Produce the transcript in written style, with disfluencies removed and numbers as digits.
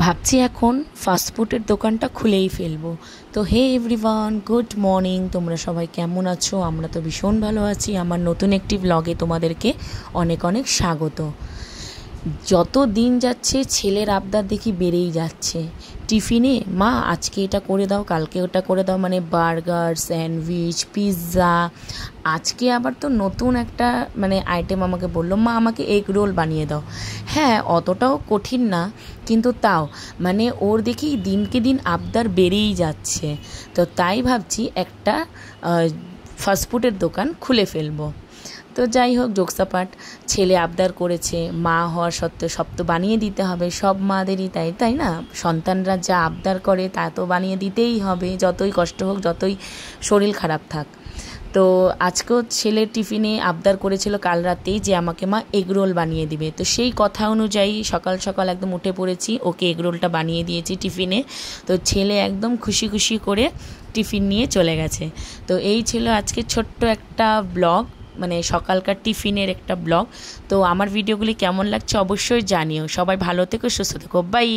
ভাবছি এখন ফাস্টফুডের দোকানটা খুলেই ফেলবো। তো হে এভরিওয়ান, গুড মর্নিং। তোমরা সবাই কেমন আছো? আমরা তো ভীষণ ভালো আছি। আমার নতুন একটি ব্লগে তোমাদেরকে অনেক অনেক স্বাগত। যত দিন যাচ্ছে ছেলের আবদার দেখি বেড়েই যাচ্ছে। টিফিনে মা আজকে এটা করে দাও, কালকে ওটা করে দাও, মানে বার্গার, স্যান্ডউইচ, পিৎজা। আজকে আবার তো নতুন একটা আইটেম আমাকে বললো, মা আমাকে এগ রোল বানিয়ে দাও। হ্যাঁ, অতটাও কঠিন না, কিন্তু তাও ওর দেখি দিনকে দিন আবদার বেড়েই যাচ্ছে। তো তাই ভাবছি একটা ফাস্টফুডের দোকান খুলে ফেলবো। তো যাই হোক, জোকসাপাট, ছেলে আবদার করেছে, মা হওয়ার সত্ত্বেও সব তো বানিয়ে দিতে হবে। সব মাদেরই তাই না? সন্তানরা যা আবদার করে তা তো বানিয়ে দিতেই হবে, যতই কষ্ট হোক, যতই শরীর খারাপ থাক। তো আজকেও ছেলের টিফিনে আবদার করেছিল কাল রাতেই যে আমাকে মা এগরোল বানিয়ে দিবে। তো সেই কথা অনুযায়ী সকাল সকাল একদম উঠে পড়েছি, ওকে এগরোলটা বানিয়ে দিয়েছি টিফিনে। তো ছেলে একদম খুশি খুশি করে টিফিন নিয়ে চলে গেছে। তো এই ছিল আজকে ছোট্ট একটা ব্লগ, সকালকার টিফিনের একটা ব্লগ। তো আমার ভিডিওগুলি কেমন লাগছে অবশ্যই জানিও। সবাই ভালো থেকো, সুস্থ থেকো, বাই।